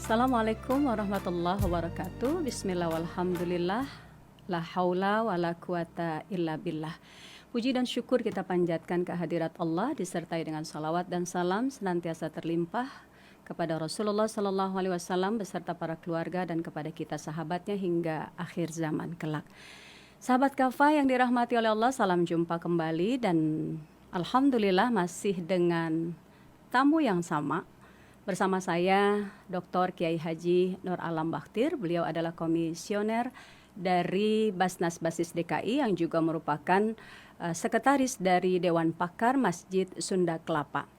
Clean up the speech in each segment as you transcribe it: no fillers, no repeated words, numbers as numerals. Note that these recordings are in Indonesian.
Assalamualaikum warahmatullahi wabarakatuh. Bismillah walhamdulillah. La haula wa la quwata illa billah. Puji dan syukur kita panjatkan kehadirat Allah disertai dengan salawat dan salam senantiasa terlimpah kepada Rasulullah Sallallahu Alaihi Wasallam beserta para keluarga dan kepada kita sahabatnya hingga akhir zaman kelak. Sahabat Kafa yang dirahmati oleh Allah, salam jumpa kembali dan alhamdulillah masih dengan tamu yang sama. Bersama saya Dr. Kiai Haji Nur Alam Bakhtir. Beliau adalah komisioner dari Basnas Basis DKI yang juga merupakan sekretaris dari Dewan Pakar Masjid Sunda Kelapa.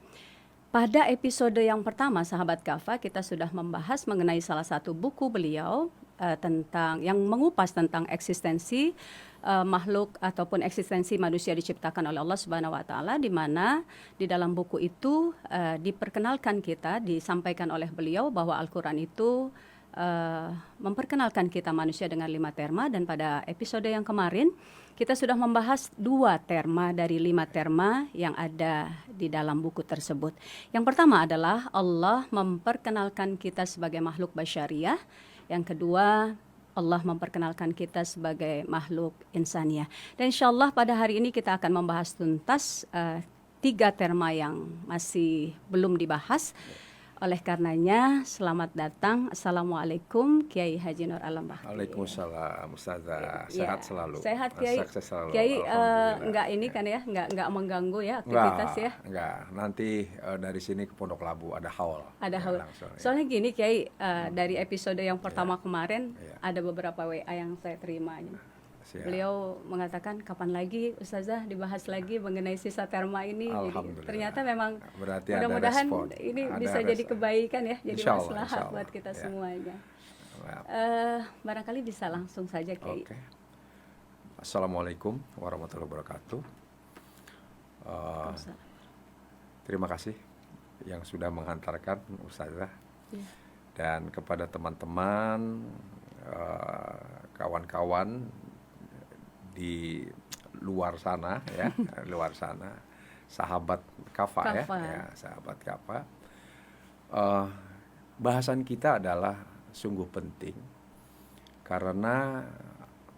Pada episode yang pertama sahabat Kafa, kita sudah membahas mengenai salah satu buku beliau tentang yang mengupas tentang eksistensi makhluk ataupun eksistensi manusia diciptakan oleh Allah Subhanahu wa taala, di mana di dalam buku itu diperkenalkan kita, disampaikan oleh beliau bahwa Al-Qur'an itu memperkenalkan kita manusia dengan 5 terma, dan pada episode yang kemarin kita sudah membahas 2 terma dari 5 terma yang ada di dalam buku tersebut. Yang pertama adalah Allah memperkenalkan kita sebagai makhluk basyariah. Yang kedua, Allah memperkenalkan kita sebagai makhluk insaniah. Dan insyaallah pada hari ini kita akan membahas tuntas 3 terma yang masih belum dibahas. Oleh karenanya, selamat datang. Assalamualaikum Kiai Haji Nur Alam Bakhtir. Waalaikumsalam Ustazah. Sehat selalu. Sehat Kiai. Sukses selalu. Kiai enggak ini kan ya, enggak mengganggu ya aktivitas ya. Enggak. Nanti dari sini ke Pondok Labu ada haul. Ada haul. Soalnya gini Kiai, dari episode yang pertama kemarin ada beberapa WA yang saya terima. Siap. Beliau mengatakan kapan lagi Ustazah dibahas lagi mengenai sisa terma ini. Jadi, ternyata memang mudah-mudahan ini bisa jadi kebaikan ya, jadi maslahat buat kita semuanya. Barangkali bisa langsung saja Kiai. Okay. Assalamualaikum warahmatullahi wabarakatuh. Terima kasih yang sudah menghantarkan Ustazah. Dan kepada teman-teman, kawan-kawan di luar sana ya, luar sana, sahabat Kafa. Ya, sahabat Kafa. Bahasan kita adalah sungguh penting karena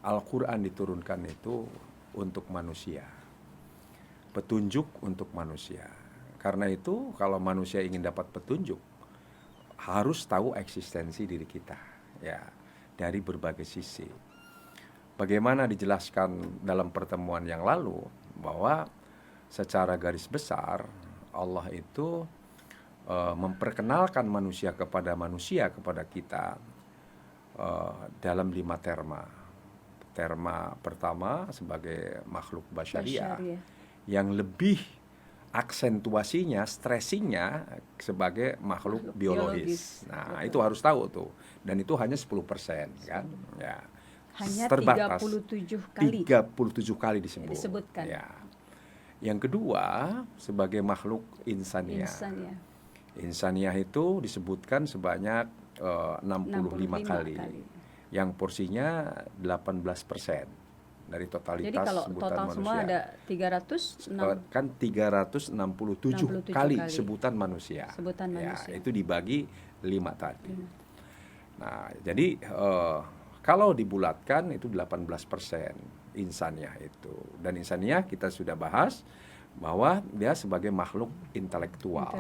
Al-Qur'an diturunkan itu untuk manusia, petunjuk untuk manusia. Karena itu kalau manusia ingin dapat petunjuk harus tahu eksistensi diri kita ya, dari berbagai sisi. Bagaimana dijelaskan dalam pertemuan yang lalu bahwa secara garis besar Allah itu memperkenalkan manusia kepada kita dalam 5 terma. Terma pertama sebagai makhluk basyariah yang lebih aksentuasinya, stressingnya sebagai makhluk biologis. Nah, itu harus tahu tuh. Dan itu hanya 10% kan. Ya. Hanya terbatas. 37 kali disebutkan. Ya. Yang kedua sebagai makhluk insaniah. Insaniah itu disebutkan sebanyak 65 kali. Yang porsinya 18% dari totalitas. Jadi kalau sebutan total manusia. Semua ada 306. Kan 367 kali sebutan manusia. Ya, itu dibagi 5 tadi. Nah, jadi kalau dibulatkan itu 18% insaniah itu. Dan insaniah kita sudah bahas bahwa dia sebagai makhluk intelektual.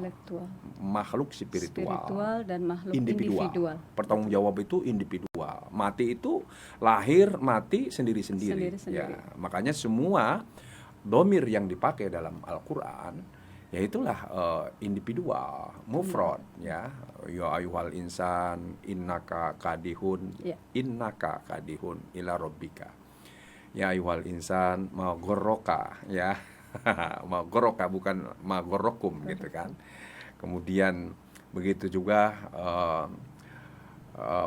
Makhluk spiritual dan makhluk individual. Pertanggung jawab itu individual. Mati itu lahir mati sendiri-sendiri. Ya, makanya semua domir yang dipakai dalam Al-Qur'an yaitulah individual, mufrad ya. Ya ayyuhal insan innaka kadihun ila rabbika. Ya ayyuhal insan ma ghorroka ya. Ma ghorroka bukan ma ghorrokum gitu kan. Kemudian begitu juga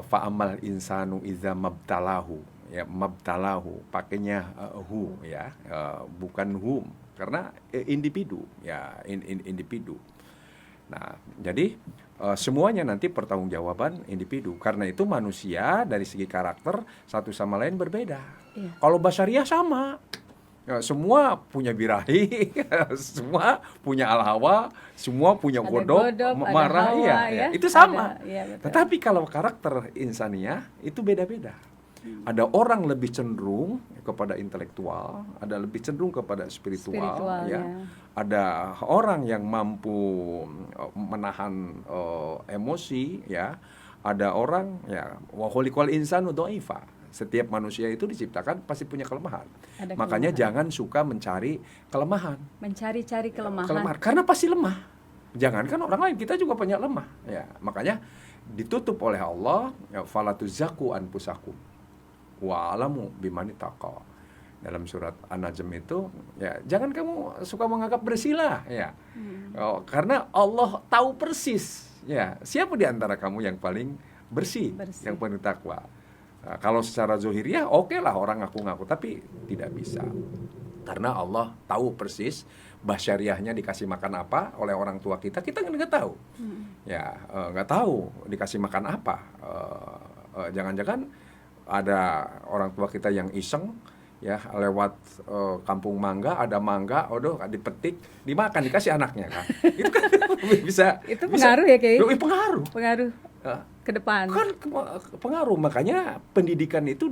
fa'amal insanu idza mabtalahu ya, mabtalahu pakainya hu ya, bukan hum karena individu ya, individu. Nah, jadi semuanya nanti pertanggungjawaban individu. Karena itu manusia dari segi karakter satu sama lain berbeda. Kalau basyariah sama, Semua punya birahi, semua punya al-hawa, semua punya godok, marah, ya. Itu sama. Tetapi kalau karakter insaniah itu beda-beda. Ada orang lebih cenderung kepada intelektual, ada lebih cenderung kepada spiritual, ya. Ada orang yang mampu menahan emosi, ya. Ada orang, ya, wa khuliqal insanu dha'ifa. Setiap manusia itu diciptakan pasti punya kelemahan. Makanya jangan suka mencari kelemahan. Mencari-cari kelemahan. Karena pasti lemah. Jangankan orang lain, kita juga banyak lemah. Ya, makanya ditutup oleh Allah, ya, fala tuzakku anfusakum wa alamu bimani taqa. Dalam surat An-Najm itu, ya, jangan kamu suka menganggap bersila, ya. Karena Allah tahu persis, ya, siapa di antara kamu yang paling bersih. Yang paling takwa. Nah, kalau secara zohiriah oke lah orang ngaku-ngaku, tapi tidak bisa. Karena Allah tahu persis basyariahnya dikasih makan apa oleh orang tua kita nggak tahu. Ya, nggak tahu dikasih makan apa. Jangan-jangan ada orang tua kita yang iseng, ya, lewat kampung mangga, ada mangga, dipetik, dimakan, dikasih anaknya kan. Itu kan bisa. Itu pengaruh ya, Kiai? Pengaruh. Ke depan. Kan pengaruh, makanya pendidikan itu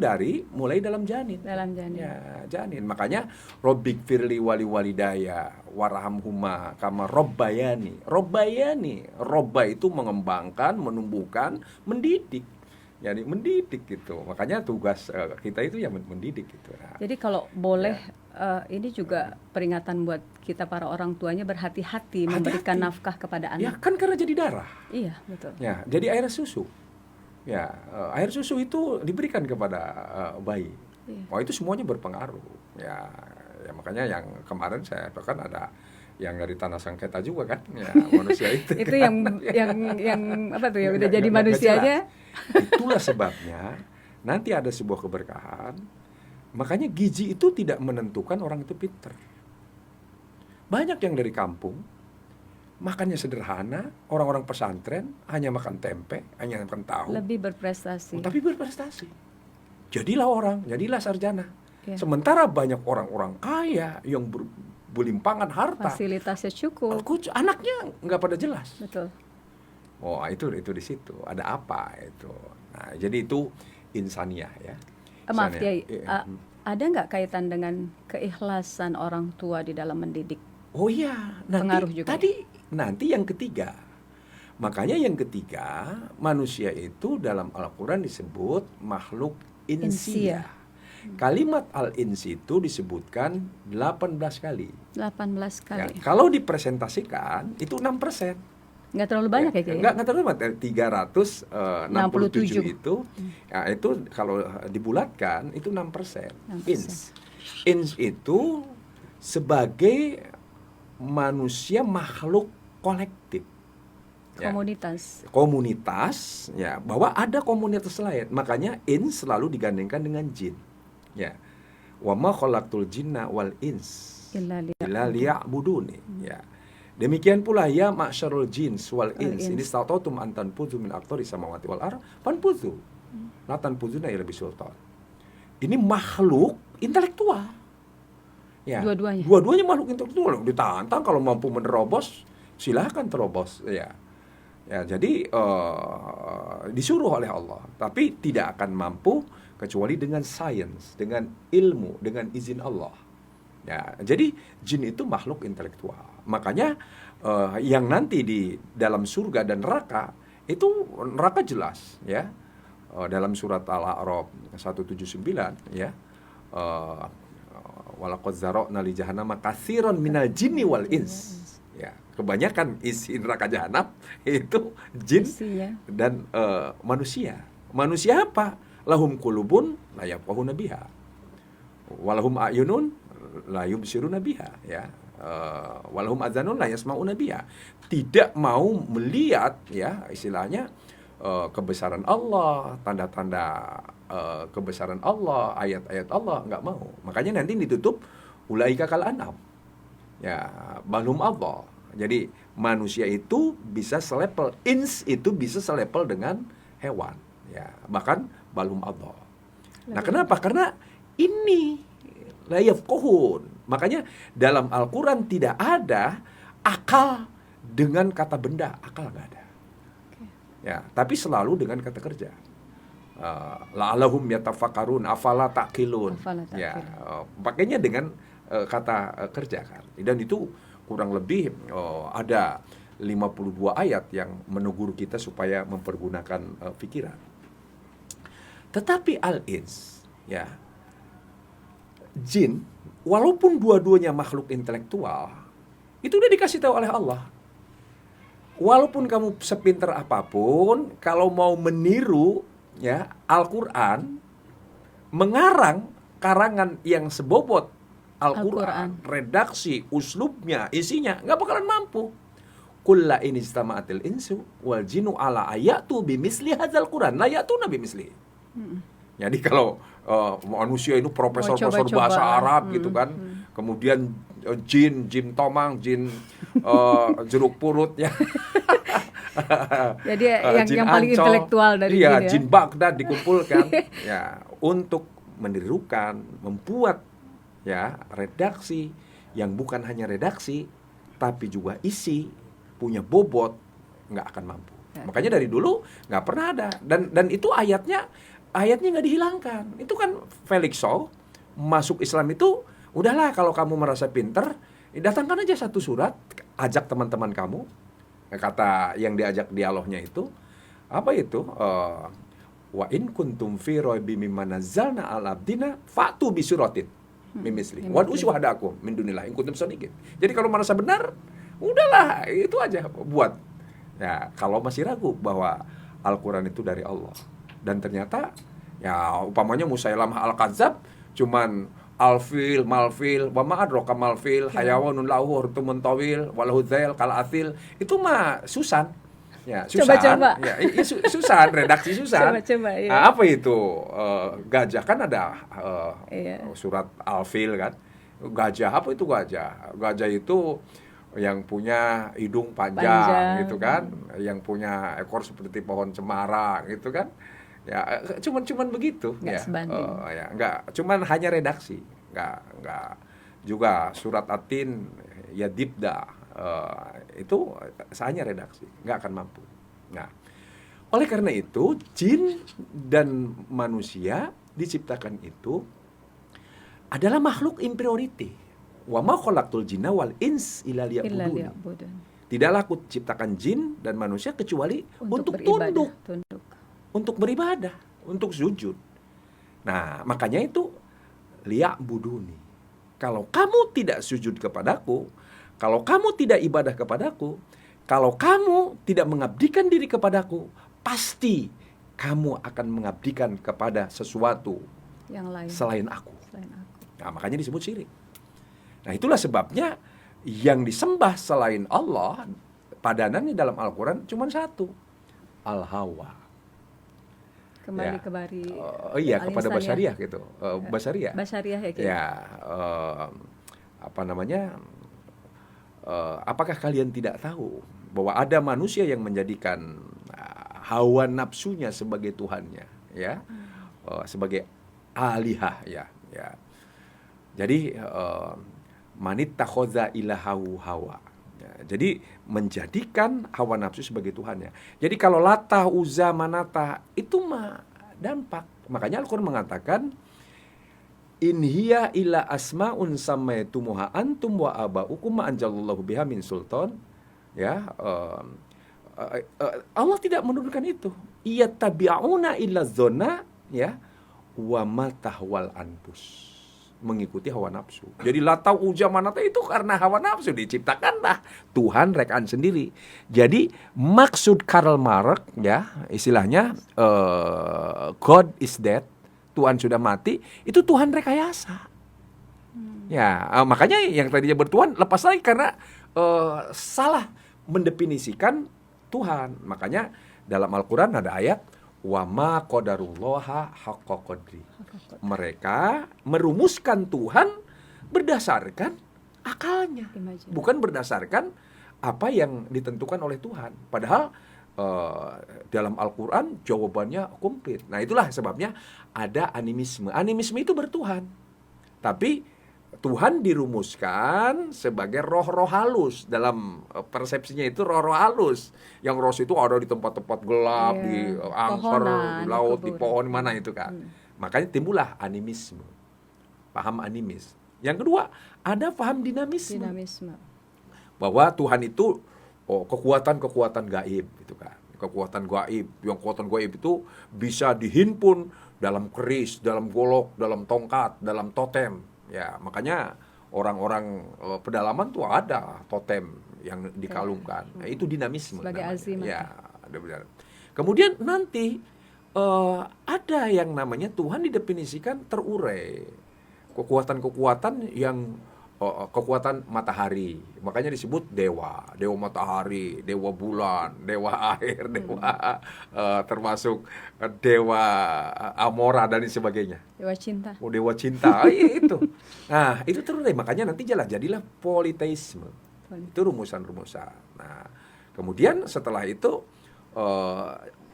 mulai dalam janin. Ya, janin. Makanya Robbik firli wali walidaya warhamhuma kama robbayani. Robba itu mengembangkan, menumbuhkan, mendidik. Jadi mendidik gitu. Makanya tugas kita itu ya mendidik gitu. Nah, jadi kalau boleh, ini juga peringatan buat kita para orang tuanya, berhati-hati memberikan nafkah kepada anak. Ya kan karena jadi darah. Iya, betul. Ya, jadi air susu. Ya, air susu itu diberikan kepada bayi. Iya. Itu semuanya berpengaruh. Ya, makanya yang kemarin saya kan ada yang dari tanah sengketa juga kan, ya, manusia itu. Itu kan? yang apa tuh ya, udah jadi manusianya. Itulah sebabnya nanti ada sebuah keberkahan. Makanya gizi itu tidak menentukan orang itu pinter. Banyak yang dari kampung makannya sederhana, orang-orang pesantren hanya makan tempe, hanya makan tahu. Lebih berprestasi. Tapi berprestasi. Jadilah sarjana. Ya. Sementara banyak orang-orang kaya yang berlimpangan harta, fasilitasnya cukup, anaknya nggak pada jelas. Betul. Itu di situ ada apa itu. Nah, jadi itu insaniah, ya. Maaf ya, ada nggak kaitan dengan keikhlasan orang tua di dalam mendidik? Oh iya, nanti yang ketiga. Makanya yang ketiga, manusia itu dalam Al-Quran disebut makhluk insia. Kalimat al-insi itu disebutkan 18 kali. 18 kali. Ya, kalau dipresentasikan itu 6%. Nggak terlalu banyak ya, kayaknya? Nggak terlalu banyak. 367 itu, ya, itu kalau dibulatkan itu 6%. Ins itu sebagai manusia makhluk kolektif. Ya. Komunitas, ya, bahwa ada komunitas lain. Makanya ins selalu digandengkan dengan jin. Ya. Wa ma khalaqtul jinna wal ins illa liya'buduni. Ya. Demikian pula ya ma'syarul jins wal ins ini statautum antan puzu min aqtari samawati wal ar fanpuzu. La tanpuzuna illa bisultan. Ini makhluk intelektual. Ya. Dua-duanya makhluk intelektual. Ditantang kalau mampu menerobos, silahkan terobos, ya. Ya, jadi disuruh oleh Allah, tapi tidak akan mampu kecuali dengan sains, dengan ilmu, dengan izin Allah. Ya, jadi jin itu makhluk intelektual. Makanya yang nanti di dalam surga dan neraka itu neraka jelas, ya. Dalam surat Al-A'raf 179, ya. Walaqad zara'na li jahannama katsiran minal jinni wal ins. Ya, kebanyakan isi neraka jahanam itu jin dan manusia. Manusia apa? Lahum qulubun la yafqahuna biha. Walahum a'yunun la yubsiruna biha, ya. Walahum adzanun la yasma'una biha. Tidak mau melihat, ya, istilahnya kebesaran Allah, tanda-tanda kebesaran Allah, ayat-ayat Allah, nggak mau. Makanya nanti ditutup ulaika kal an'am. Ya, balhum Allah. Jadi manusia itu bisa selepel, ins itu bisa selepel dengan hewan, ya, bahkan balhum Allah. Nah, kenapa? Karena ini la yafqahun. Makanya dalam Al-Qur'an tidak ada akal dengan kata benda, akal nggak ada. Ya, tapi selalu dengan kata kerja. La'allahum yatafakkarun, afala ta'qilun. Ya, pakainya dengan kata kerja kan. Dan itu kurang lebih ada 52 ayat yang menegur kita supaya mempergunakan pikiran. Tetapi al-ins, ya, jin, walaupun dua-duanya makhluk intelektual, itu udah dikasih tahu oleh Allah. Walaupun kamu sepinter apapun, kalau mau meniru ya Al-Qur'an, mengarang karangan yang sebobot Al-Qur'an, redaksi, uslubnya, isinya, nggak bakalan mampu. Kulla in istama'atil insu wal jinnu ala ayatu bimisli hadzal Qur'an la ya'tuna bimisli. Jadi kalau manusia itu profesor bahasa Arab gitu kan, kemudian jin tomang, jin jeruk purut ya. Jadi yang paling intelektual dari iya, jin ya. Jin Baghdad dikumpulkan ya untuk menirukan, membuat ya redaksi yang bukan hanya redaksi tapi juga isi, punya bobot, nggak akan mampu. Makanya dari dulu nggak pernah ada, dan itu ayatnya nggak dihilangkan. Itu kan Felix Saul masuk Islam itu, udahlah kalau kamu merasa pinter, datangkan aja satu surat, ajak teman-teman kamu. Kata yang diajak dialognya itu apa itu? Wa in kuntum fi raibim mimma nazzalna ala abdina fa'tu bi suratin mimisli wa usyhadakum min dunillah in kuntum shadiqin. Jadi kalau merasa benar, udahlah itu aja buat. Ya, kalau masih ragu bahwa Al-Qur'an itu dari Allah, dan ternyata ya umpamanya Musailamah al-Kadzab cuman alfil malfil wa ma adraka malfil hayawanun lahu hurtumun tawil walahu dzail kal athil, itu mah Susan. Ya, Susan. Coba. Ya, Susan, redaksi Susan. Coba, ya. Nah, apa itu? Gajah kan ada surat alfil kan. Gajah, apa itu gajah? Gajah itu yang punya hidung panjang gitu kan, yang punya ekor seperti pohon cemara gitu kan. Ya, cuman begitu ya. Enggak, cuman hanya redaksi. Enggak juga surat Atin ya dibda itu hanya redaksi, enggak akan mampu. Nah, oleh karena itu jin dan manusia diciptakan itu adalah makhluk inferiority. Wa ma khalaqtul jinna wal ins illa liya'budun. Tidaklah aku ciptakan jin dan manusia kecuali untuk tunduk, untuk beribadah, untuk sujud. Nah, makanya itu liya'buduni. Kalau kamu tidak sujud kepadaku, kalau kamu tidak ibadah kepadaku, kalau kamu tidak mengabdikan diri kepadaku, pasti kamu akan mengabdikan kepada sesuatu yang lain selain aku. Nah, makanya disebut syirik. Nah, itulah sebabnya yang disembah selain Allah padanannya dalam Al-Quran cuma satu, al-hawa. Kembali ke bari. Kepada basyariah gitu. Basyariah ya gitu. Ya, apakah kalian tidak tahu bahwa ada manusia yang menjadikan hawa nafsunya sebagai tuhannya, ya, sebagai alihah, ya. Jadi manittakhadha ilahahu hawa. Ya, jadi menjadikan hawa nafsu sebagai tuhannya. Jadi kalau Lata, Uzza, Manata itu mah dampak. Makanya Al-Qur'an mengatakan in hiya illa asmaun sammaitumuha antum wa aba'ukum ma anzalallahu biha min sultan. Ya, Allah tidak menurunkan itu. Iya tabi'una illa dzanna, ya, wa ma tahwal anfus. Mengikuti hawa nafsu. Jadi Lata, Uzza, Manata itu karena hawa nafsu diciptakanlah Tuhan rekaan sendiri. Jadi maksud Karl Marx, ya, istilahnya God is dead, Tuhan sudah mati, itu Tuhan rekayasa. Ya, makanya yang tadinya bertuhan lepas lagi karena salah mendefinisikan Tuhan. Makanya dalam Al-Qur'an ada ayat wa ma qadarullaha haqqa qadri. Mereka merumuskan Tuhan berdasarkan akalnya, bukan berdasarkan apa yang ditentukan oleh Tuhan. Padahal dalam Al-Quran jawabannya komplit. Nah, itulah sebabnya ada animisme. Animisme itu bertuhan, tapi Tuhan dirumuskan sebagai roh-roh halus. Dalam persepsinya itu roh-roh halus. Yang roh itu ada di tempat-tempat gelap, di angker, di laut, di pohon, mana itu kan. Makanya timbullah animisme. Paham animis. Yang kedua, ada paham dinamisme. Bahwa Tuhan itu kekuatan-kekuatan gaib gitu kan. Kekuatan gaib, yang kekuatan gaib itu bisa dihimpun dalam keris, dalam golok, dalam tongkat, dalam totem. Ya, makanya orang-orang pedalaman tuh ada totem yang dikalungkan. Nah, itu dinamisme. Sebagai azimat. Ya, benar. Kemudian nanti ada yang namanya Tuhan didefinisikan terurai. Kekuatan-kekuatan yang kekuatan matahari, makanya disebut dewa matahari, dewa bulan, dewa air, dewa termasuk dewa Amora dan sebagainya. Dewa cinta. Dewa cinta, itu. Nah, itu terus deh, makanya nanti jadilah politeisme. Itu rumusan-rumusan. Nah, kemudian setelah itu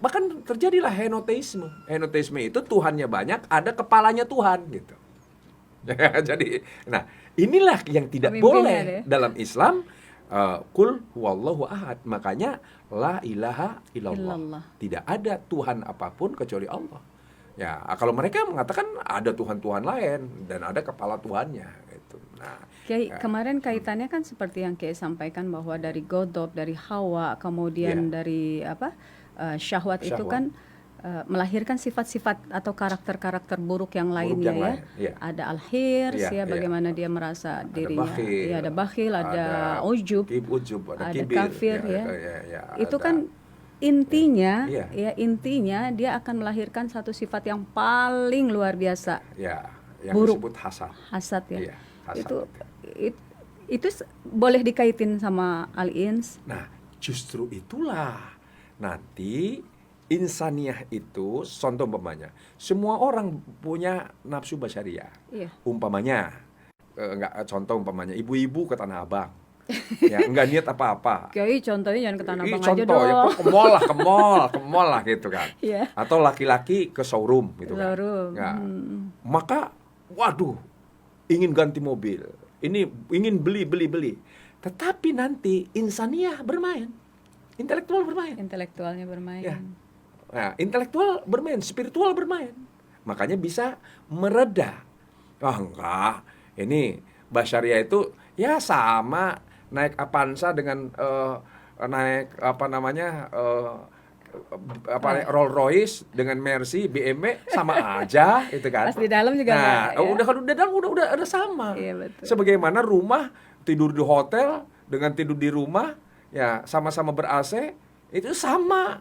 bahkan terjadilah henoteisme. Henoteisme itu Tuhannya banyak, ada kepalanya Tuhan gitu. Jadi, nah inilah yang tidak boleh dalam Islam. Qul huwallahu ahad. Makanya la ilaha illallah. Tidak ada Tuhan apapun kecuali Allah. Ya, kalau mereka mengatakan ada Tuhan-Tuhan lain dan ada kepala Tuhannya gitu. Nah, Kiai, kemarin kaitannya kan seperti yang Kiai sampaikan bahwa dari Godop, dari Hawa, kemudian dari syahwat itu kan melahirkan sifat-sifat atau karakter-karakter buruk yang lainnya ya. Ada al-hirs bagaimana dia merasa dirinya, ada bakhil, ada ujub, ada kafir itu kan intinya intinya dia akan melahirkan satu sifat yang paling luar biasa, yang buruk, disebut hasad ya. Itu boleh dikaitin sama al-ins. Nah, justru itulah nanti insaniah itu, contoh umpamanya, semua orang punya nafsu basyariah. Umpamanya, contoh umpamanya, ibu-ibu ke Tanah Abang, ya nggak niat apa-apa. Kiai, contohnya jangan ke Tanah Abang aja dong. Ya, ke mall lah gitu kan. Atau laki-laki ke showroom gitu kan. Ya. Maka, waduh, ingin ganti mobil, ini ingin beli. Tetapi nanti insaniah bermain, intelektualnya bermain. Ya. Nah, intelektual bermain, spiritual bermain. Makanya bisa mereda. Enggak, ini basyariah itu ya sama naik Avanza dengan naik Rolls Royce dengan Mercy, BMW sama aja itu kan. Pas di dalam juga udah sama. Iya, betul. Sebagaimana rumah tidur di hotel dengan tidur di rumah ya sama-sama ber-AC itu sama.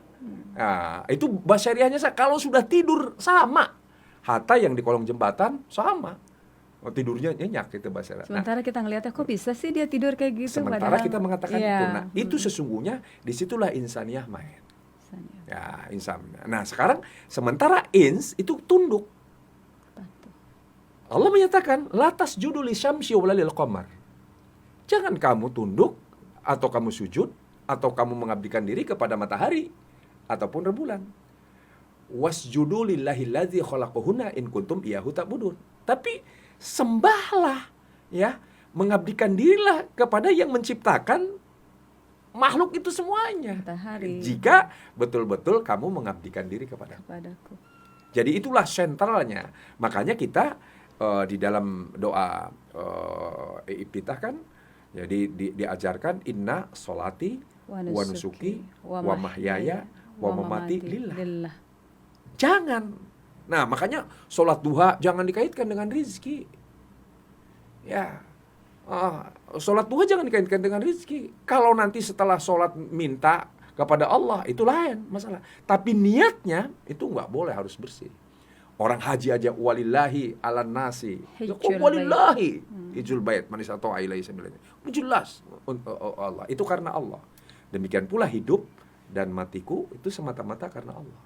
Nah, itu basyariahnya kalau sudah tidur sama. Hatta yang di kolong jembatan sama. Tidurnya nyenyak gitu basyariah. Sementara kita ngelihatnya kok bisa sih dia tidur kayak gitu. Sementara kita mengatakan itu. Nah, itu sesungguhnya disitulah insaniah main. Ya, insaniah. Nah, sekarang sementara ins itu tunduk. Allah menyatakan latas judul lisyamsi walalil qamar. Jangan kamu tunduk atau kamu sujud atau kamu mengabdikan diri kepada matahari ataupun rembulan. Wasjudu lillahi allazi khalaqahunna in kuntum iyyahu ta'budun. Tapi sembahlah ya, mengabdikan dirilah kepada yang menciptakan makhluk itu semuanya. Matahari. Jika betul-betul kamu mengabdikan diri kepadaku. Jadi itulah sentralnya. Makanya kita di dalam doa iftitah kan jadi diajarkan inna sholati wa nusuki wa mahyaya wa mamati lillah. Jangan. Nah, makanya sholat duha jangan dikaitkan dengan rizki. Ya. Sholat duha jangan dikaitkan dengan rizki. Kalau nanti setelah sholat minta kepada Allah, itu lain masalah. Tapi niatnya itu nggak boleh, harus bersih. Orang haji aja walillahi ala nasi. Walillahi hijjul bait man istata'a ilaihi sabila. Jelas Allah. Itu karena Allah. Demikian pula hidup dan matiku itu semata-mata karena Allah.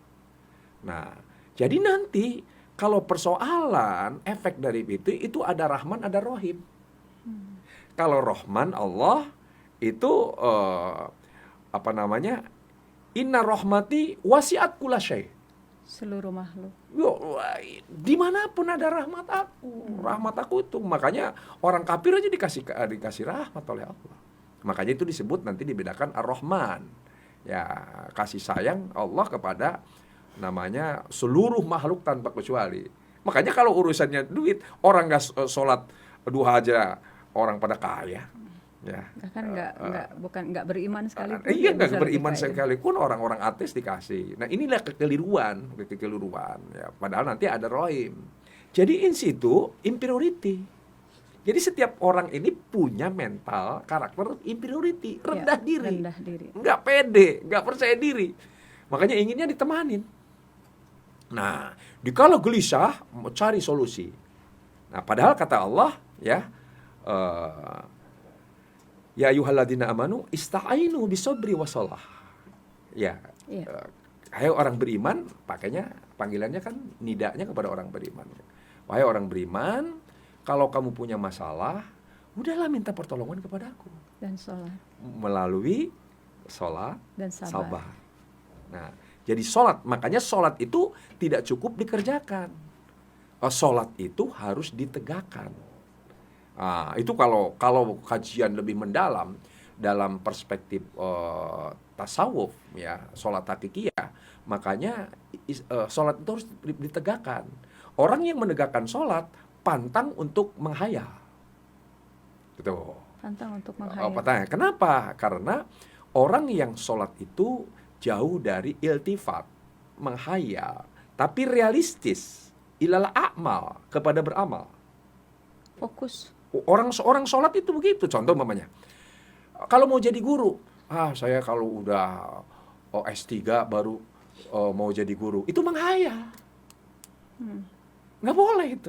Nah, jadi nanti kalau persoalan efek dari itu ada Rahman, ada Rahim. Kalau Rahman Allah itu inna rahmati wasi'at kulla syai'. Seluruh makhluk. Dimanapun ada rahmat aku. Rahmat aku itu. Makanya orang kafir aja dikasih rahmat oleh Allah. Makanya itu disebut nanti dibedakan Ar-Rahman. Ya, kasih sayang Allah kepada namanya seluruh makhluk tanpa kecuali. Makanya kalau urusannya duit, orang nggak sholat duha aja orang pada kaya. Ya, bukan nggak beriman sekalipun. Iya, nggak beriman sekalipun orang-orang ateis dikasih. Nah, inilah kekeliruan. Ya, padahal nanti ada rohim. Jadi in situ inferiority. Jadi setiap orang ini punya mental karakter inferiority, rendah diri, nggak pede, nggak percaya diri. Makanya inginnya ditemanin. Nah, dikala gelisah mau cari solusi. Nah, padahal kata Allah, ya. Ya ayyuhalladzina amanu ista'inu bisobri wassalah. Ya. Ayo orang beriman, panggilannya kan nidanya kepada orang beriman. Wahai orang beriman, kalau kamu punya masalah, udahlah minta pertolongan kepada aku. Dan sholat. Melalui sholat dan sabar. Nah, jadi sholat, makanya sholat itu tidak cukup dikerjakan. Sholat itu harus ditegakkan. Nah, itu kalau kajian lebih mendalam dalam perspektif tasawuf, ya, sholat hakikiyah, makanya sholat itu harus ditegakkan. Orang yang menegakkan sholat pantang untuk menghayal. Gitu. Pantang untuk menghayal. Kenapa? Karena orang yang sholat itu jauh dari iltifat, menghayal, tapi realistis, ilal a'mal, kepada beramal. Fokus. Orang sholat itu begitu. Contoh umpamanya, kalau mau jadi guru, saya kalau udah S3 baru mau jadi guru, itu menghayal. Nggak boleh itu.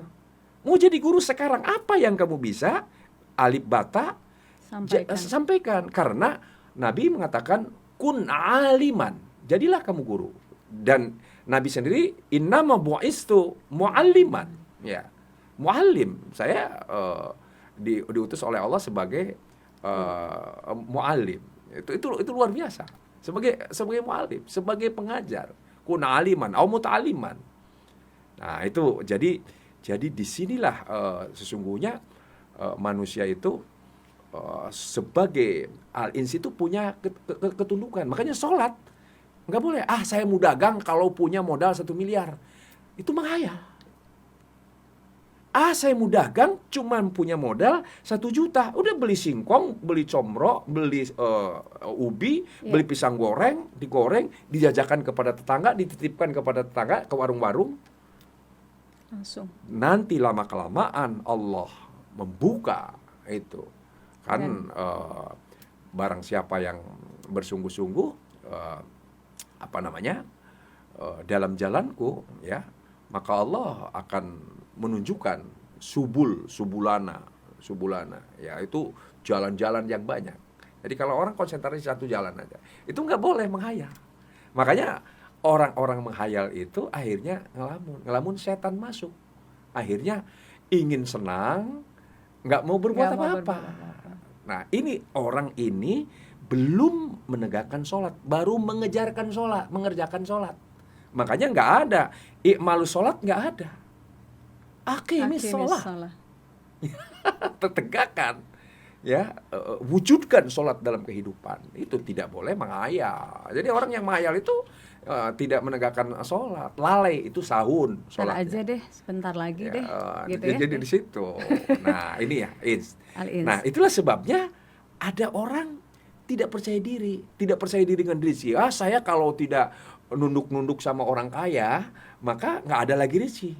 Mau jadi guru sekarang, apa yang kamu bisa, alif bata, sampaikan. Karena Nabi mengatakan, kun aliman, jadilah kamu guru. Dan Nabi sendiri, innama bu'istu mu'alliman. Ya, mu'allim. Saya diutus oleh Allah sebagai mu'allim. Itu luar biasa. Sebagai mu'allim, sebagai pengajar. Kun aliman, au muta'aliman. Nah, itu jadi disinilah sesungguhnya manusia itu sebagai al-ins itu punya ketundukan. Makanya sholat nggak boleh. Saya mau dagang kalau punya modal 1 miliar. Itu menghayal. Saya mau dagang cuman punya modal 1 juta. Udah beli singkong, beli comro, beli ubi, beli pisang goreng, digoreng, dijajakan kepada tetangga, dititipkan kepada tetangga ke warung-warung. Langsung. Nanti lama-kelamaan Allah membuka itu. Kan barang siapa yang bersungguh-sungguh dalam jalanku, ya, maka Allah akan menunjukkan subulana, ya, itu jalan-jalan yang banyak. Jadi kalau orang konsentrasi satu jalan aja, itu nggak boleh menghayal. Makanya orang-orang menghayal itu akhirnya ngelamun setan masuk. Akhirnya ingin senang, nggak mau berbuat apa-apa. Nah, ini orang ini belum menegakkan sholat, baru mengerjakan sholat. Makanya nggak ada ikmalu sholat, nggak ada. Aqimis sholat. Tegakkan, ya, wujudkan sholat dalam kehidupan. Itu tidak boleh menghayal. Jadi orang yang menghayal itu tidak menegakkan sholat, lalai, itu sahun sholatnya. Aja deh, sebentar lagi deh. Gitu jadi di situ. Nah, ini ya, nah, itulah sebabnya ada orang tidak percaya diri dengan rezeki. Saya kalau tidak nunduk-nunduk sama orang kaya, maka nggak ada lagi rezeki.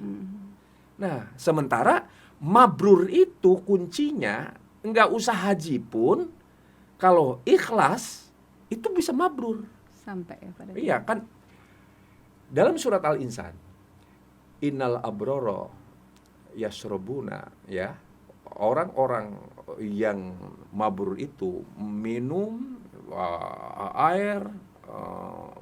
Nah, sementara mabrur itu kuncinya, nggak usah haji pun, kalau ikhlas itu bisa mabrur. Sampai ya pada. Iya kan, dalam surat Al-Insan, innal abroro yasrobuna, ya, orang-orang yang mabrur itu minum air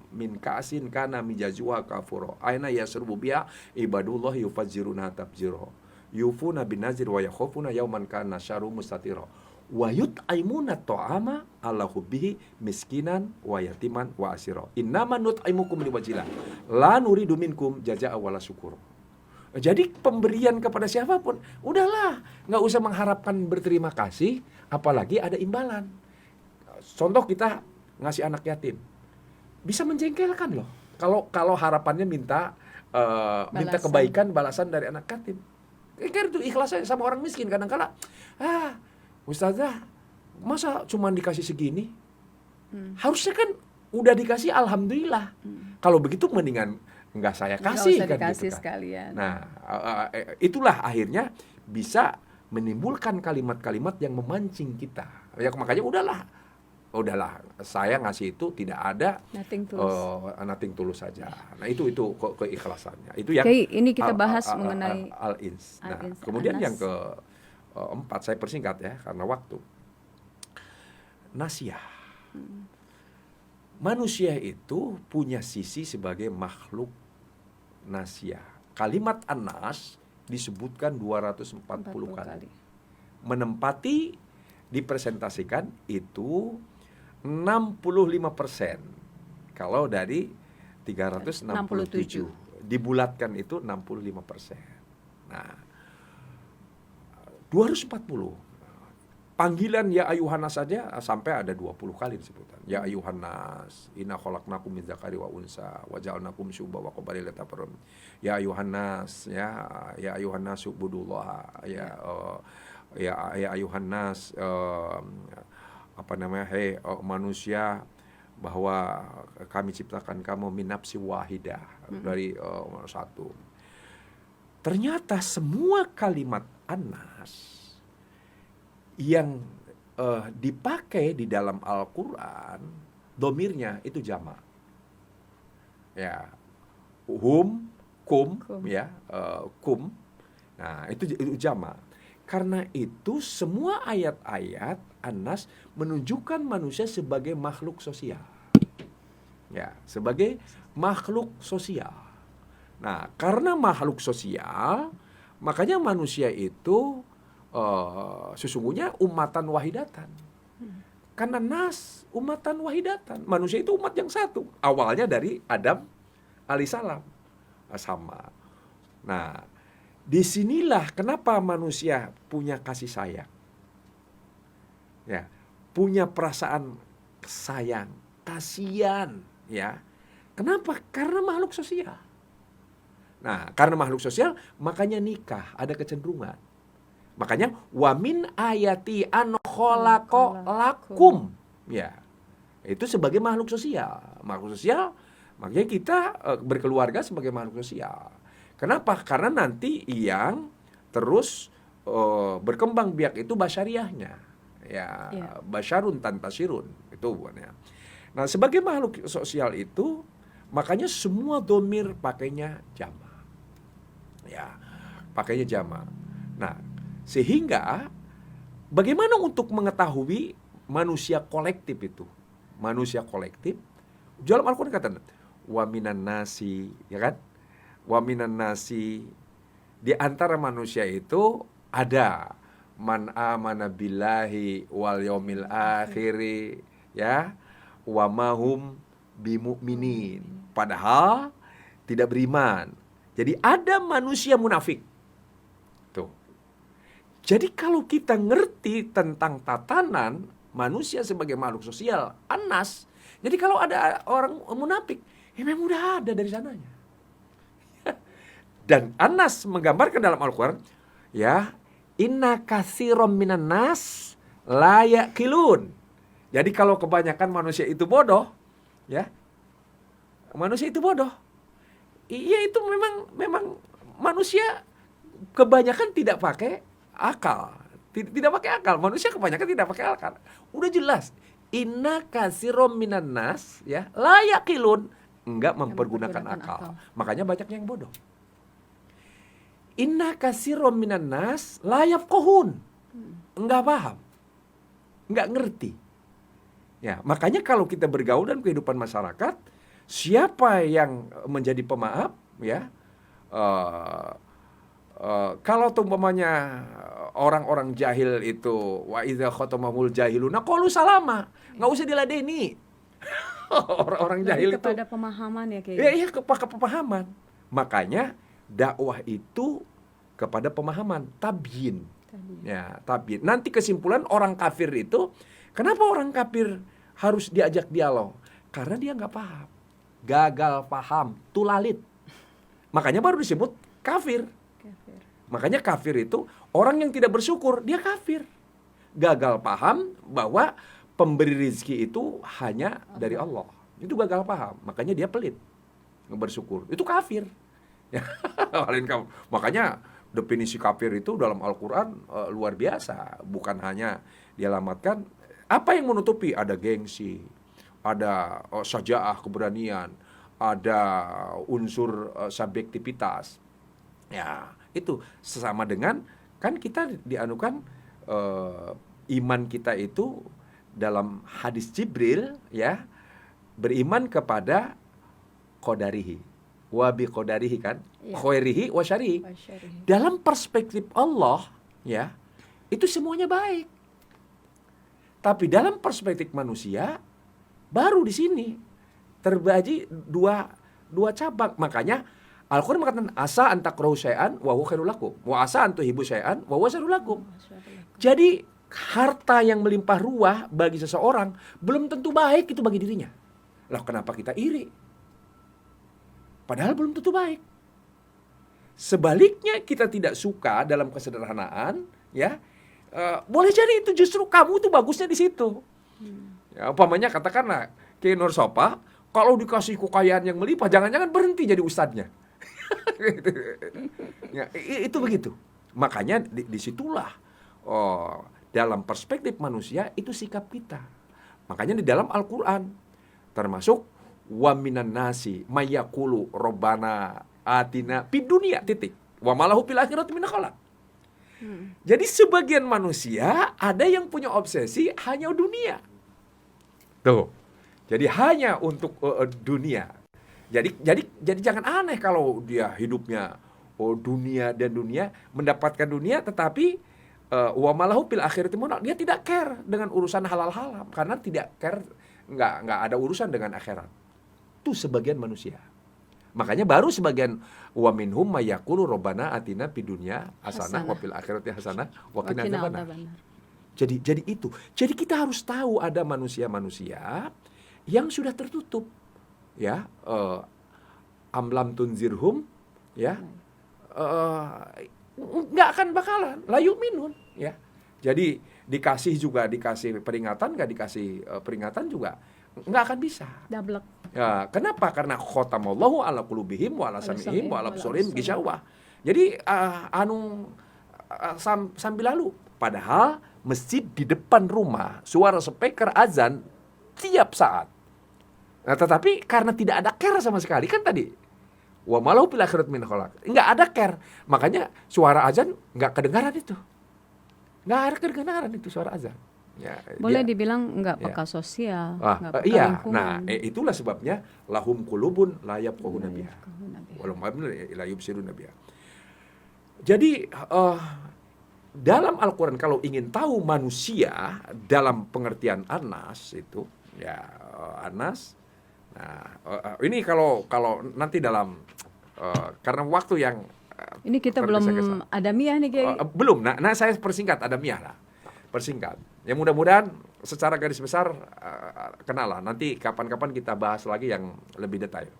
min ka'sin kana mijazwa kafuro aina yasrubu biha ibadullah yufajjiruna tabjiro yufuna bin nazir wa yakhufuna yauman kana syaru mustatiro wa yut'imuna ta'ama ala hubbihi miskinan wa yatiman wa asira. Innama nut'imukum liwajhillah la nuridu minkum jazaa'a wala syukur. Jadi pemberian kepada siapapun, udahlah, nggak usah mengharapkan berterima kasih, apalagi ada imbalan. Contoh kita ngasih anak yatim, bisa menjengkelkan loh. Kalau harapannya minta kebaikan, balasan dari anak yatim. Kan itu ikhlasnya sama orang miskin. Kadang-kala, Ustazah, masa cuma dikasih segini? Harusnya kan udah dikasih, alhamdulillah. Kalau begitu mendingan nggak saya kasih, nggak usah kan dikasih gitu kan. sekalian. Nah, itulah akhirnya bisa menimbulkan kalimat-kalimat yang memancing kita. Ya, makanya udahlah, saya ngasih itu tidak ada nothing tulus saja. Nah, itu keikhlasannya. Itu yang ini kita bahas mengenai al-ins. Nah, kemudian yang keempat, saya persingkat ya karena waktu. Nasiah. Manusia itu punya sisi sebagai makhluk nasiah. Kalimat An-Nas disebutkan 240 kali. Menempati, dipresentasikan itu 65%. Kalau dari 367 dibulatkan itu 65%. Nah, 240. Panggilan ya ayuhanas saja sampai ada 20 kali disebutkan. Ya ayuhanas, inna khalaqnakum min dzakari wa unsa wa ja'alnakum syu'uban wa qabaila lita'arafu. Ya ayuhanas, ya ayuhanas ubudullah, ya ayuhanas, manusia, bahwa kami ciptakan kamu min nafsi wahidah, dari satu. Ternyata semua kalimat An-Nas yang dipakai di dalam Al-Quran, domirnya itu jamak. Ya, kum. Ya, kum. Nah, itu jamak. Karena itu semua ayat-ayat An-Nas menunjukkan manusia sebagai makhluk sosial. Ya, sebagai makhluk sosial. Nah, karena makhluk sosial, makanya manusia itu sesungguhnya umatan wahidatan. Karena nas umatan wahidatan. Manusia itu umat yang satu. Awalnya dari Adam alaihissalam. Sama. Nah, disinilah kenapa manusia punya kasih sayang. Ya, punya perasaan sayang, kasihan, ya. Kenapa? Karena makhluk sosial. Nah, karena makhluk sosial, makanya nikah, ada kecenderungan. Makanya wamin ayati an khalaqa lakum. Ya. Itu sebagai makhluk sosial. Makhluk sosial, makanya kita berkeluarga sebagai makhluk sosial. Kenapa? Karena nanti yang terus berkembang biak itu basyariahnya. Ya, basyarun tanpa sirun. Itu bukannya. Nah, sebagai makhluk sosial itu, makanya semua domir pakainya jamak. Ya, pakainya jamak. Nah, sehingga bagaimana untuk mengetahui manusia kolektif itu? Manusia kolektif, dalam Al-Quran kata wa minan nasi, ya kan? Wa minan nasi, di antara manusia itu ada man amana billahi wal yaumil akhiri, ya, wa mahum bimu'minin, padahal tidak beriman. Jadi ada manusia munafik. Tuh. Jadi kalau kita ngerti tentang tatanan manusia sebagai makhluk sosial, An-Nas, jadi kalau ada orang munafik, memang udah ada dari sananya. Dan An-Nas menggambarkan dalam Al-Quran, ya, inna katsiran minan nas la yaqilun. Jadi kalau kebanyakan manusia itu bodoh, ya, manusia itu bodoh. Iya, itu memang manusia kebanyakan tidak pakai akal. Tidak pakai akal. Manusia kebanyakan tidak pakai akal. Udah jelas. Inna katsiran minan nas, ya, la yaqilun, enggak mempergunakan akal. Makanya banyak yang bodoh. Inna katsiran minan nas la yafqahun. Enggak paham. Enggak ngerti. Ya, makanya kalau kita bergaul dalam kehidupan masyarakat, siapa yang menjadi pemaaf, ya, Kalau umpamanya orang-orang jahil itu wa idza khatamahul jahiluna qalu salama, nggak usah diladeni. Orang-orang jahil itu kepada pemahaman ya kayak. Iya, kepada pemahaman. Makanya dakwah itu kepada pemahaman, tabyin. Ya, tabyin. Nanti kesimpulan orang kafir itu, kenapa orang kafir harus diajak dialog? Karena dia nggak paham, gagal paham, tulalit. Makanya baru disebut kafir. Makanya kafir itu orang yang tidak bersyukur, dia kafir. Gagal paham bahwa pemberi rezeki itu hanya dari Allah. Itu gagal paham. Makanya dia pelit, nggak bersyukur. Itu kafir. Makanya definisi kafir itu dalam Al-Quran luar biasa. Bukan hanya dialamatkan apa yang menutupi, ada gengsi, ada syaja'ah, keberanian, ada unsur subjektivitas. Ya, itu sesama dengan kan kita dianukan iman kita itu dalam hadis Jibril, ya, beriman kepada qadarihi wa bi qadarihi, kan, khairihi wa syarrihi. Dalam perspektif Allah, ya, itu semuanya baik. Tapi dalam perspektif manusia baru di sini terbagi dua cabang. Makanya Al-Quran mengatakan asa an takrahu syai'an wa huwa khairul lakum wa asa an tuhibbu syai'an wa huwa syarrul lakum. Jadi harta yang melimpah ruah bagi seseorang belum tentu baik itu bagi dirinya. Lah kenapa kita iri? Padahal belum tentu baik. Sebaliknya kita tidak suka dalam kesederhanaan, ya. Boleh jadi itu justru kamu tuh bagusnya di situ. Ya, umpamanya katakanlah Kiai Nur Sopa kalau dikasih kekayaan yang melimpah, jangan-jangan berhenti jadi ustadznya. Ya, itu begitu. Makanya disitulah dalam perspektif manusia itu sikap kita. Makanya di dalam Al-Quran termasuk wa minan nasi mayyaqulu rabbana atina fid dunya titik wa malahu fil akhirati min khalaq. Jadi sebagian manusia ada yang punya obsesi hanya dunia. Tuh. Jadi hanya untuk dunia. Jadi jangan aneh kalau dia hidupnya dunia dan dunia, mendapatkan dunia tetapi wa malahu fil akhirati min khalaq. Dia tidak care dengan urusan halal haram karena tidak care, enggak ada urusan dengan akhirat. Itu sebagian manusia. Makanya baru sebagian wa minhum mayyaqulu rabbana atina fid dunya hasanah wa fil akhirati hasanah wa qina adzabannar. Jadi itu. Jadi kita harus tahu ada manusia-manusia yang sudah tertutup, ya, amlam tunzirhum, ya, nggak akan bakalan layu minun, ya. Jadi dikasih peringatan, nggak dikasih peringatan juga nggak akan bisa. Dablek. Ya, kenapa? Karena khotamallahu ala qulubihim wa ala sam'ihim wa ala absarihim ghishawah. Jadi sambil lalu. Padahal masjid di depan rumah, suara speaker azan tiap saat. Nah, tetapi karena tidak ada care sama sekali, kan tadi wa malahu fil akhirati min khalaq. Enggak ada care. Makanya suara azan enggak kedengaran itu. Enggak ada kedengaran itu suara azan. Ya, boleh dibilang enggak peka sosial, enggak peka iya. lingkungan. Nah, itulah sebabnya lahum qulubun la yafqahuna biha. Walahum a'yunun la yubsiruna biha. Jadi dalam Al-Quran kalau ingin tahu manusia dalam pengertian Anas itu, ya, Anas. Nah, ini kalau nanti dalam karena waktu yang ini kita belum adamiah nih kayak. Belum. Nah, saya persingkat adamiah lah. Persingkat. Ya mudah-mudahan secara garis besar kenal lah. Nanti kapan-kapan kita bahas lagi yang lebih detail.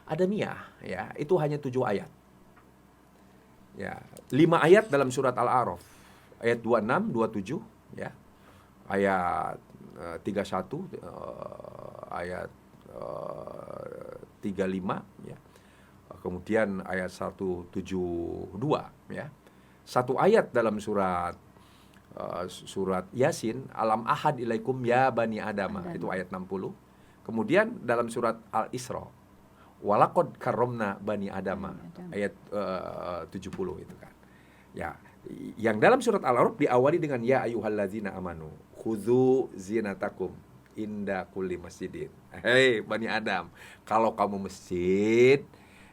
Adamiah, ya, itu hanya 7 ayat. Ya, 5 ayat dalam surat Al-A'raf. Ayat 26, 27, ya. Ayat 31, ayat 35, ya. Kemudian ayat 172, ya. 1 ayat dalam surat Yasin, alam ahad ilaikum ya bani Adam, itu ayat 60. Kemudian dalam surat Al-Isra, walaqad karramna bani Adam, ayat 70 itu kan. Ya, yang dalam surat Al-A'raf diawali dengan ya ayyuhallazina amanu khudzu zinatakum inda kulli masjidin. Hei bani Adam, kalau kamu masjid,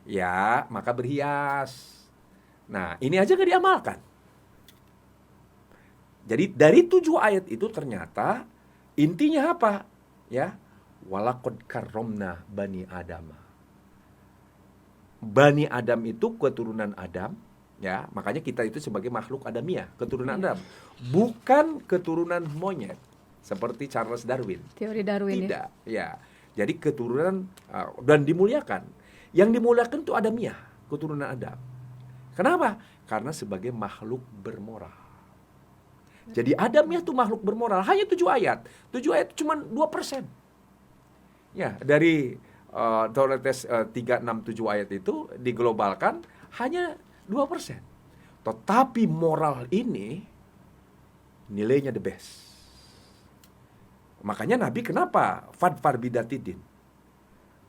ya, maka berhias. Nah, ini aja gak diamalkan. Jadi dari 7 ayat itu ternyata intinya apa? Ya, walaqad karramna bani Adam. Bani Adam itu keturunan Adam, ya. Makanya kita itu sebagai makhluk Adamiah, keturunan Adam. Bukan keturunan monyet seperti Charles Darwin. Teori Darwin. Tidak, ya. Jadi keturunan dan dimuliakan. Yang dimuliakan itu Adamiah, keturunan Adam. Kenapa? Karena sebagai makhluk bermoral. Jadi Adamiah itu makhluk bermoral. Hanya 7 ayat. 7 ayat cuma 2%. Ya, dari Teorites 367 ayat itu diglobalkan hanya 2%. Tetapi moral ini nilainya the best. Makanya Nabi kenapa fadfar bidatidin?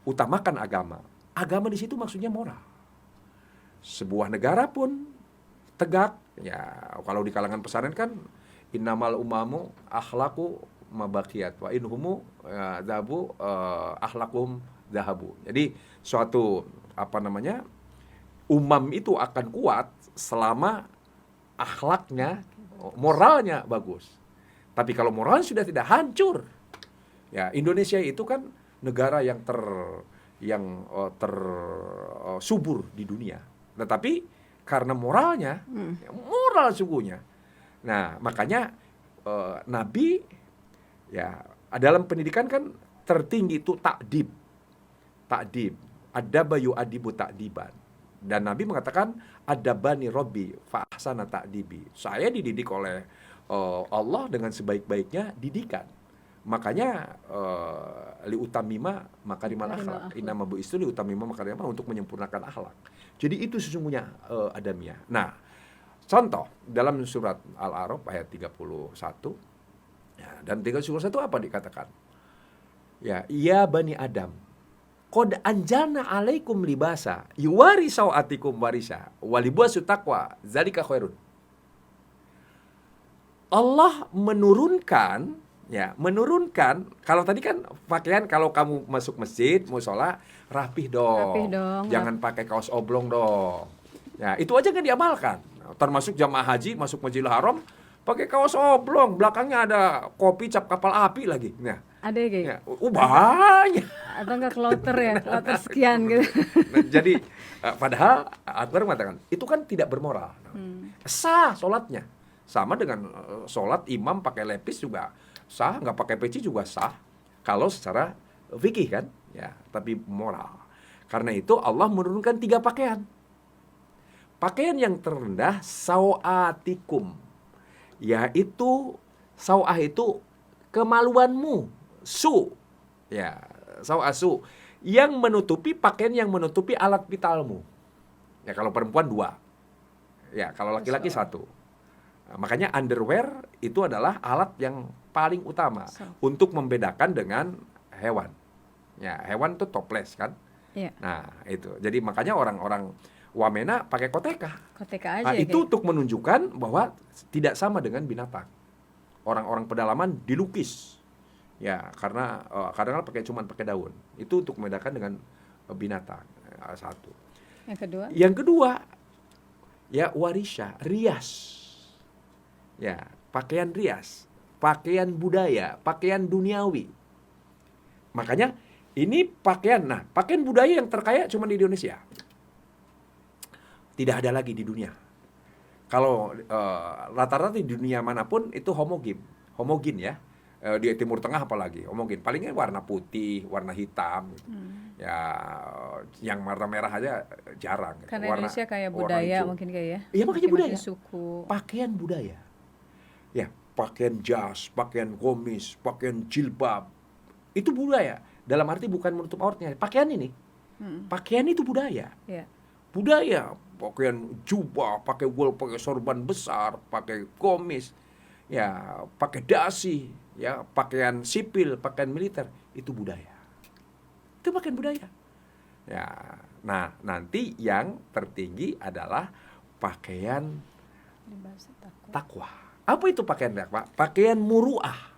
Utamakan agama. Agama di situ maksudnya moral. Sebuah negara pun tegak, ya kalau di kalangan pesantren kan innamal umamu akhlaqu mabaqiyat wa inhumu zahabu akhlaquhum zahabu. Jadi suatu umam itu akan kuat selama akhlaknya, moralnya bagus. Tapi kalau moralnya sudah tidak, hancur. Ya, Indonesia itu kan negara yang tersubur di dunia. Tetapi karena moralnya, moral sungguhnya. Nah, makanya Nabi ya dalam pendidikan kan tertinggi itu takdib. Adaba yu'adibu takdiban. Dan Nabi mengatakan adabani Robbi fa ahsana takdibi. Saya dididik oleh Allah dengan sebaik-baiknya didikan. Makanya liutamima makarimal akhlak. Innama bu'istu liutamima makarimal, untuk menyempurnakan akhlak. Jadi itu sesungguhnya Adamiah. Nah, contoh dalam surat Al-A'raf ayat 31. Ya, dan 31 apa dikatakan? Ya Bani Adam, qad anjalna alaikum libasa yuwari sawatikum warisa walibasu taqwa zalika khairun. Allah menurunkan, kalau tadi kan pakaian, kalau kamu masuk masjid, musola, rapih dong. Jangan pakai kaos oblong dong. Ya, itu aja kan diamalkan. Termasuk jamaah haji masuk Masjidil Haram pakai kaos oblong, belakangnya ada kopi cap kapal api lagi. Nah, ada kayak. Ya, banyak. Atau enggak kloter ya, kloter sekian gitu. Nah, jadi padahal Akbar mengatakan itu kan tidak bermoral. Sah sholatnya. Sama dengan sholat imam pakai lepis juga sah, nggak pakai peci juga sah. Kalau secara fikih kan, ya, tapi moral. Karena itu Allah menurunkan 3 pakaian. Pakaian yang terendah sawatikum, yaitu sawah itu kemaluanmu, sawasu, yang menutupi pakaian yang menutupi alat vitalmu. Ya kalau perempuan 2, ya kalau laki-laki 1. Nah, makanya underwear itu adalah alat yang paling utama untuk membedakan dengan hewan. Ya, hewan itu topless kan. Yeah. Nah, itu. Jadi makanya orang-orang wamena pakai koteka. Koteka aja. Nah, itu untuk menunjukkan bahwa tidak sama dengan binatang. Orang-orang pedalaman dilukis. Ya, karena kadang-kadang pakai daun. Itu untuk membedakan dengan binatang. 1. Yang kedua, ya warisha, rias. Ya, pakaian rias, pakaian budaya, pakaian duniawi. Makanya ini pakaian budaya yang terkaya cuma di Indonesia. Tidak ada lagi di dunia. Kalau rata-rata di dunia manapun itu homogen ya. Di Timur Tengah apalagi homogen. Palingnya warna putih, warna hitam. Ya, yang warna merah aja jarang. Karena Indonesia kayak budaya mungkin kayak ya. Iya, makanya budaya. Suku. Pakaian budaya. Ya, pakaian jas, pakaian komis, pakaian jilbab. Itu budaya. Dalam arti bukan menutup auratnya. Pakaian ini. Pakaian itu budaya. Yeah. Budaya, pakaian jubah, pakai sorban besar, pakai komis, ya, pakai dasi, ya, pakaian sipil, pakaian militer, itu budaya. Itu pakaian budaya. Ya, nah, nanti yang tertinggi adalah pakaian takwa. Apa itu pakaian takwa? Pakaian muruah.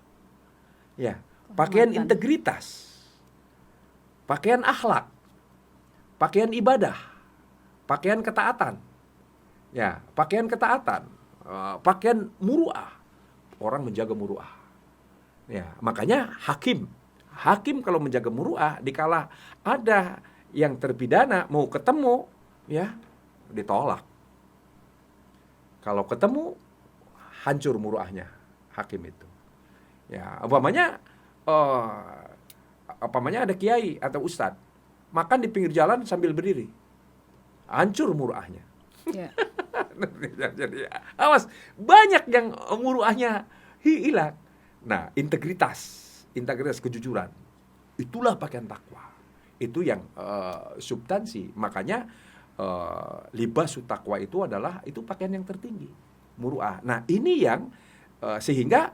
Ya, pakaian integritas. Pakaian akhlak. Pakaian ibadah. Pakaian ketaatan. Ya, pakaian ketaatan, pakaian muruah. Orang menjaga muruah. Ya, makanya hakim kalau menjaga muruah, dikala ada yang terpidana mau ketemu, ya ditolak. Kalau ketemu, hancur muruahnya hakim itu. Ya, apamanya ada kiai atau ustadz makan di pinggir jalan sambil berdiri, hancur muruahnya. Ya. Jadi, awas, banyak yang muruahnya hilang. Nah, integritas, kejujuran, itulah pakaian takwa. Itu yang substansi. Makanya libas takwa itu adalah pakaian yang tertinggi, muruah. Nah, ini yang sehingga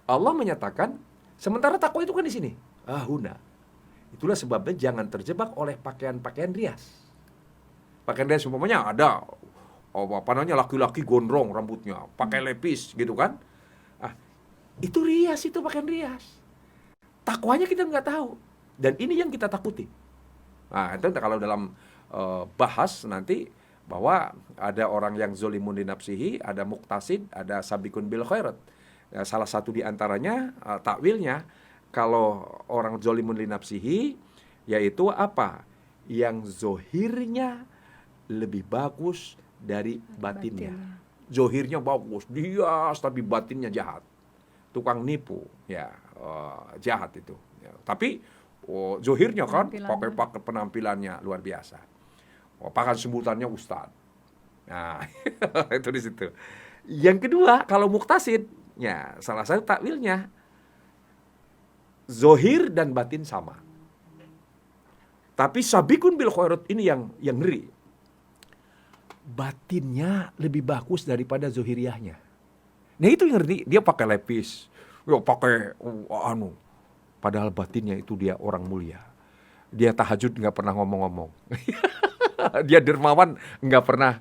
Allah menyatakan, sementara takwa itu kan di sini, huna. Itulah sebabnya jangan terjebak oleh pakaian-pakaian rias. Pakaian rias umpamanya ada laki-laki gondrong rambutnya, pakai lepis gitu kan. Itu rias, itu pakaian rias. Takwanya kita nggak tahu. Dan ini yang kita takuti. Nah, itu kalau dalam bahas nanti bahwa ada orang yang zolimun li nafsihi, ada muktasid, ada sabikun bil khairat. Ya, salah satu di antaranya takwilnya, kalau orang zolimun li nafsihi yaitu apa? Yang zohirnya lebih bagus dari batinnya. Zohirnya bagus, dias, tapi batinnya jahat. Tukang nipu, ya jahat itu. Ya, tapi zohirnya kan pakai penampilannya luar biasa. Pakai sebutannya ustadz. Nah, itu di situ. Yang kedua, kalau muktasid, ya salah satu takwilnya zohir dan batin sama. Tapi sabikun bil khairat ini yang ngeri. Batinnya lebih bagus daripada zohiriahnya. Nah, itu yang ngerti, dia pakai lepis, ya pakai padahal batinnya itu dia orang mulia. Dia tahajud nggak pernah ngomong-ngomong. Dia dermawan nggak pernah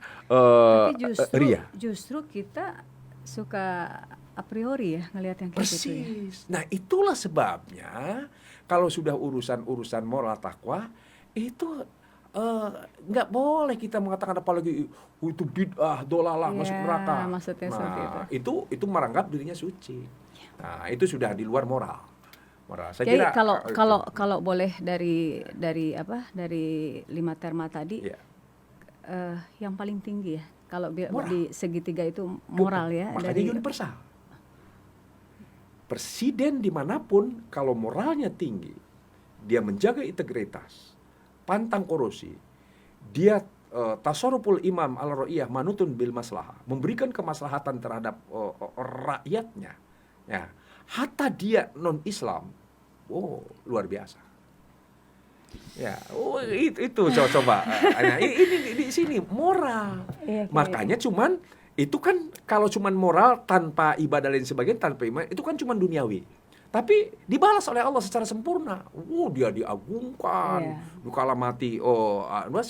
ria. Justru kita suka a priori ya ngelihat yang kayak gitu ya. Nah, itulah sebabnya kalau sudah urusan moral takwa itu nggak boleh kita mengatakan apalagi itu bid'ah, dolalah, masuk neraka. Maksudnya seperti itu meranggap dirinya suci. Nah, itu sudah di luar moral. Saya jadi kira kalau boleh dari 5 terma tadi, yang paling tinggi ya kalau di segitiga itu moral ya. Makanya dari universal. Presiden dimanapun kalau moralnya tinggi, dia menjaga integritas, pantang korupsi, dia tasarruful imam ala ra'iyah manutun bil maslahah, memberikan kemaslahatan terhadap rakyatnya. Ya, hatta dia non Islam, luar biasa. Ya, itu coba. Nah, ini di sini moral. Makanya cuman itu kan kalau cuman moral tanpa ibadah lain sebagainya, tanpa iman itu kan cuman duniawi. Tapi dibalas oleh Allah secara sempurna. Dia diagungkan. Kala mati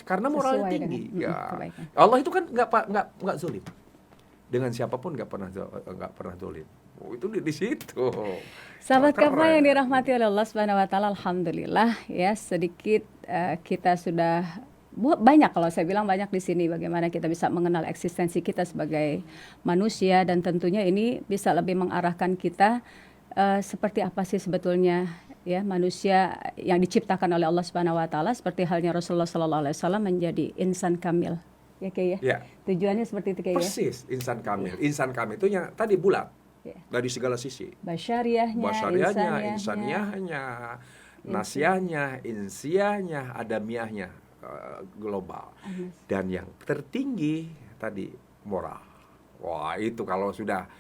karena moralnya tinggi. Ya. Allah itu kan nggak zalim. Dengan siapapun nggak pernah zalim. Itu di situ. Sahabat Kafah yang dirahmati oleh Allah Subhanahu wa taala, alhamdulillah ya, sedikit kita sudah banyak, kalau saya bilang banyak di sini bagaimana kita bisa mengenal eksistensi kita sebagai manusia, dan tentunya ini bisa lebih mengarahkan kita seperti apa sih sebetulnya ya manusia yang diciptakan oleh Allah Subhanahu wa taala, seperti halnya Rasulullah sallallahu alaihi wasallam menjadi insan kamil. Ya kayak ya. Tujuannya seperti itu kayak ya. Persis, insan kamil. Insan kamil itu yang tadi bulat. Dari segala sisi. Basyariahnya, insaniyahnya, nasiahnya, insiahnya, adamiahnya, global. Dan yang tertinggi tadi moral. Wah, itu kalau sudah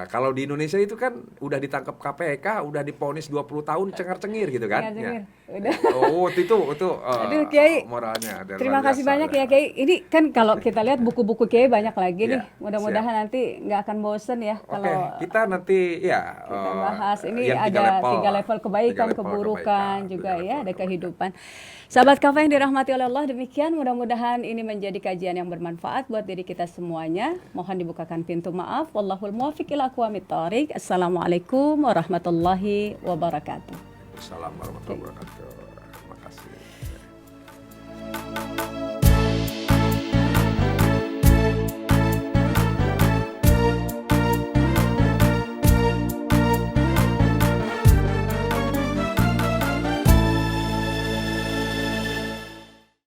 kalau di Indonesia itu kan udah ditangkap KPK, udah divonis 20 tahun cengar-cengir gitu kan. Ya. Itu aduh, Kiai, moralnya. Terima kasih banyak ya Kiai. Ini kan kalau kita lihat buku-buku Kiai banyak lagi nih. Mudah-mudahan nanti nggak akan bosen ya kalau kita nanti kita bahas ini ada 3 level kebaikan, keburukan juga ya, ada kehidupan. Sahabat Kafah yang dirahmati oleh Allah, demikian mudah-mudahan ini menjadi kajian yang bermanfaat buat diri kita semuanya. Mohon dibukakan pintu maaf. Wallahul muwaffiq ila aqwamit thoriq. Assalamualaikum warahmatullahi wabarakatuh. Assalamualaikum warahmatullahi wabarakatuh.